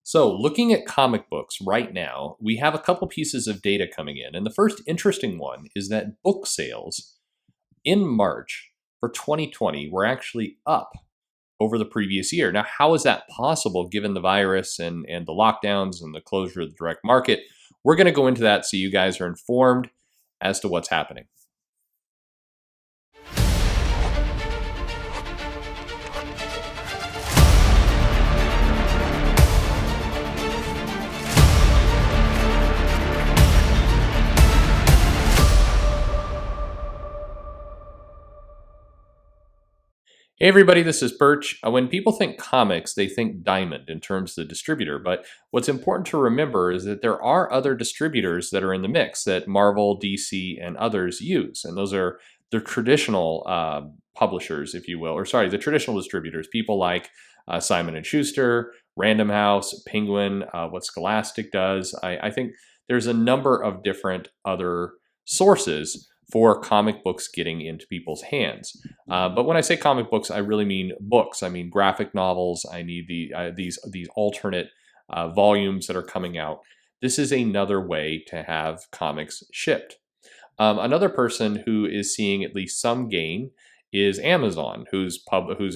So looking at comic books right now, we have a couple pieces of data coming in. And the first interesting one is that book sales in March for 2020 were actually up over the previous year. Now, how is that possible given the virus and the lockdowns and the closure of the direct market? We're going to go into that so you guys are informed as to what's happening. Hey everybody, this is Perch. When people think comics, they think Diamond in terms of the distributor, but what's important to remember is that there are other distributors that are in the mix that Marvel, DC, and others use, and those are the traditional publishers, if you will, or sorry, the traditional distributors, people like Simon & Schuster, Random House, Penguin, what Scholastic does. I think there's a number of different other sources for comic books getting into people's hands. But when I say comic books, I really mean books. I mean graphic novels. I need these alternate volumes that are coming out. This is another way to have comics shipped. Another person who is seeing at least some gain is Amazon, who's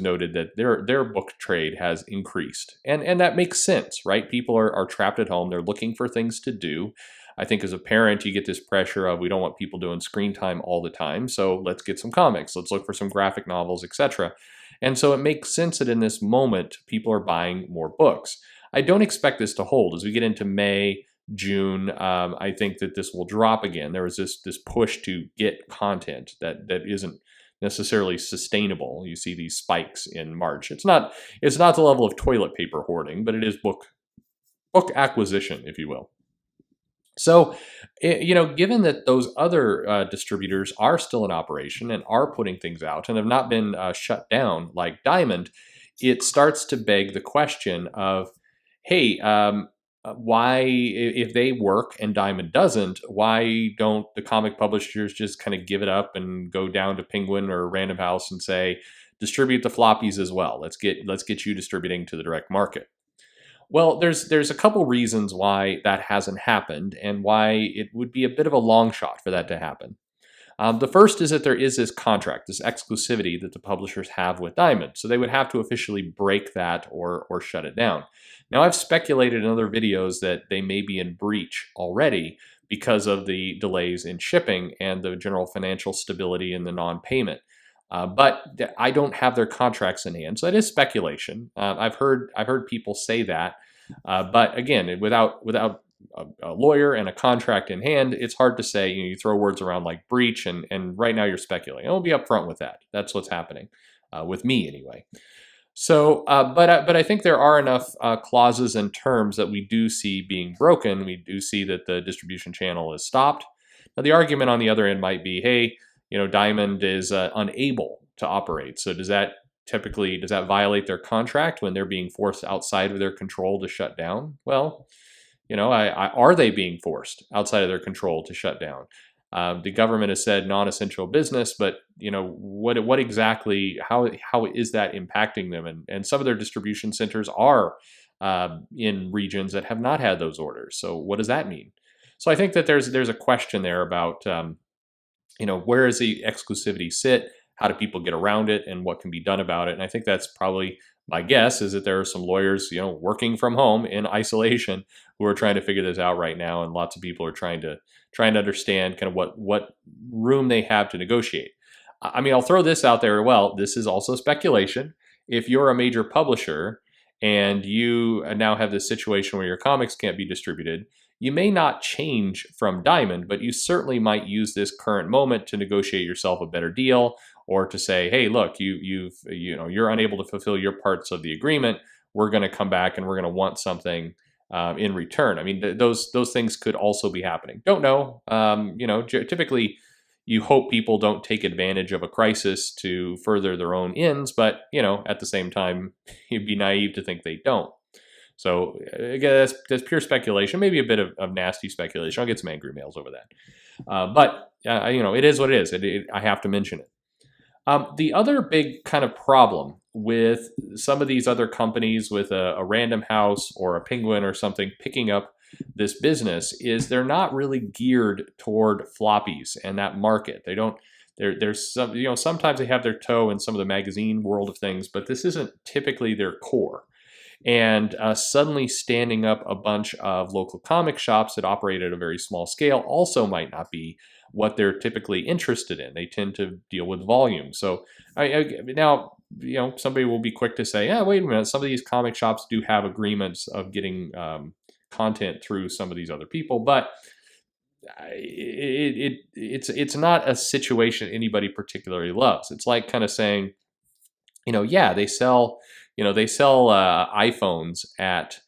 noted that their book trade has increased. And that makes sense, right? People are trapped at home. They're looking for things to do. I think as a parent, you get this pressure of we don't want people doing screen time all the time, so let's get some comics, let's look for some graphic novels, etc. And so it makes sense that in this moment, people are buying more books. I don't expect this to hold. As we get into May, June, I think that this will drop again. There was this push to get content that isn't necessarily sustainable. You see these spikes in March. It's not the level of toilet paper hoarding, but it is book acquisition, if you will. So, given that those other distributors are still in operation and are putting things out and have not been shut down like Diamond, it starts to beg the question of, hey, why, if they work and Diamond doesn't, why don't the comic publishers just kind of give it up and go down to Penguin or Random House and say, distribute the floppies as well. Let's get you distributing to the direct market. Well, there's a couple reasons why that hasn't happened and why it would be a bit of a long shot for that to happen. The first is that there is this contract, this exclusivity that the publishers have with Diamond. So they would have to officially break that or shut it down. Now, I've speculated in other videos that they may be in breach already because of the delays in shipping and the general financial stability and the non-payment. But I don't have their contracts in hand, so it is speculation. I've heard people say that, but again, without a lawyer and a contract in hand, it's hard to say. You throw words around like breach, and right now you're speculating. I'll be upfront with that. That's what's happening with me anyway. So, but I think there are enough clauses and terms that we do see being broken. We do see that the distribution channel is stopped. Now, the argument on the other end might be, hey, Diamond is unable to operate. So does that violate their contract when they're being forced outside of their control to shut down? Well, are they being forced outside of their control to shut down? The government has said non-essential business, but what exactly? How is that impacting them? And some of their distribution centers are in regions that have not had those orders. So what does that mean? So I think that there's a question there about where does the exclusivity sit? How do people get around it, and what can be done about it? And I think that's probably my guess is that there are some lawyers, working from home in isolation who are trying to figure this out right now, and lots of people are trying to understand kind of what room they have to negotiate. I mean, I'll throw this out there. Well, this is also speculation. If you're a major publisher and you now have this situation where your comics can't be distributed, you may not change from Diamond, but you certainly might use this current moment to negotiate yourself a better deal, or to say, hey, look, you're unable to fulfill your parts of the agreement. We're going to come back and we're going to want something in return. I mean, those things could also be happening. Don't know. Typically, you hope people don't take advantage of a crisis to further their own ends, but at the same time, you'd be naive to think they don't. So again, that's pure speculation, maybe a bit of nasty speculation. I'll get some angry mails over that. But it is what it is. I have to mention it. The other big kind of problem with some of these other companies, with a Random House or a Penguin or something picking up this business, is they're not really geared toward floppies and that market. They don't. There's some, sometimes they have their toe in some of the magazine world of things, but this isn't typically their core. And suddenly standing up a bunch of local comic shops that operate at a very small scale also might not be what they're typically interested in. They tend to deal with volume. So now, somebody will be quick to say, yeah, wait a minute, some of these comic shops do have agreements of getting content through some of these other people, but it's not a situation anybody particularly loves. It's like kind of saying, yeah, they sell iPhones at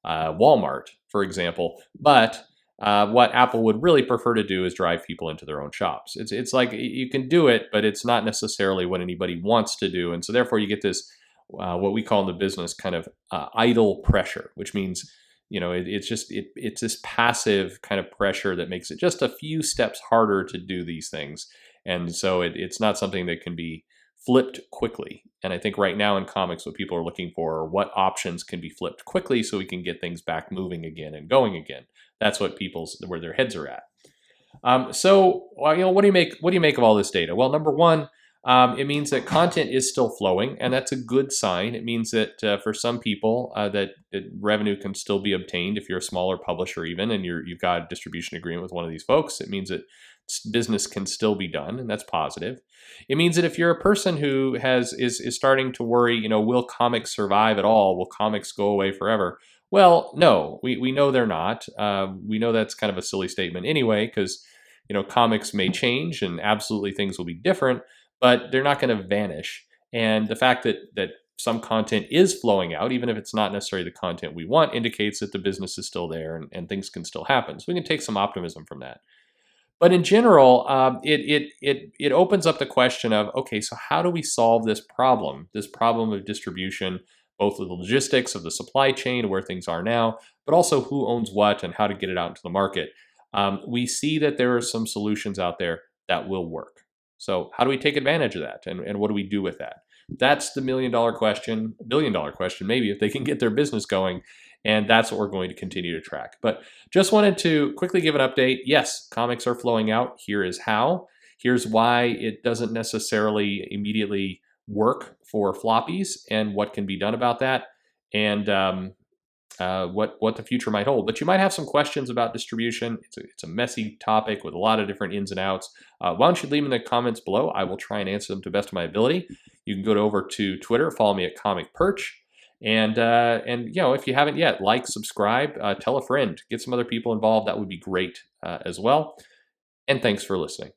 Walmart, for example, but what Apple would really prefer to do is drive people into their own shops. It's like you can do it, but it's not necessarily what anybody wants to do, and so therefore you get this what we call in the business kind of idle pressure, which means it's this passive kind of pressure that makes it just a few steps harder to do these things, and so it's not something that can be flipped quickly. And I think right now in comics, what people are looking for are what options can be flipped quickly so we can get things back moving again and going again. That's what where their heads are at. So what do you make of all this data? Well, number one, it means that content is still flowing, and that's a good sign. It means that for some people, that revenue can still be obtained if you're a smaller publisher, even, and you've got a distribution agreement with one of these folks. It means that business can still be done, and that's positive. It means that if you're a person who is starting to worry, will comics survive at all? Will comics go away forever? Well, no, we know they're not. We know that's kind of a silly statement anyway, because comics may change and absolutely things will be different, but they're not going to vanish. And the fact that some content is flowing out, even if it's not necessarily the content we want, indicates that the business is still there and things can still happen. So we can take some optimism from that. But in general, it opens up the question of, okay, so how do we solve this problem of distribution, both with the logistics of the supply chain, where things are now, but also who owns what and how to get it out into the market. We see that there are some solutions out there that will work. So how do we take advantage of that? And what do we do with that? That's the $1 million question, $1 billion question, maybe, if they can get their business going. And that's what we're going to continue to track. But just wanted to quickly give an update. Yes, comics are flowing out. Here is how. Here's why it doesn't necessarily immediately work for floppies and what can be done about that, and what the future might hold. But you might have some questions about distribution. It's a messy topic with a lot of different ins and outs. Why don't you leave them in the comments below? I will try and answer them to the best of my ability. You can go over to Twitter, follow me at Comic Perch. And if you haven't yet, like, subscribe, tell a friend, get some other people involved. That would be great as well. And thanks for listening.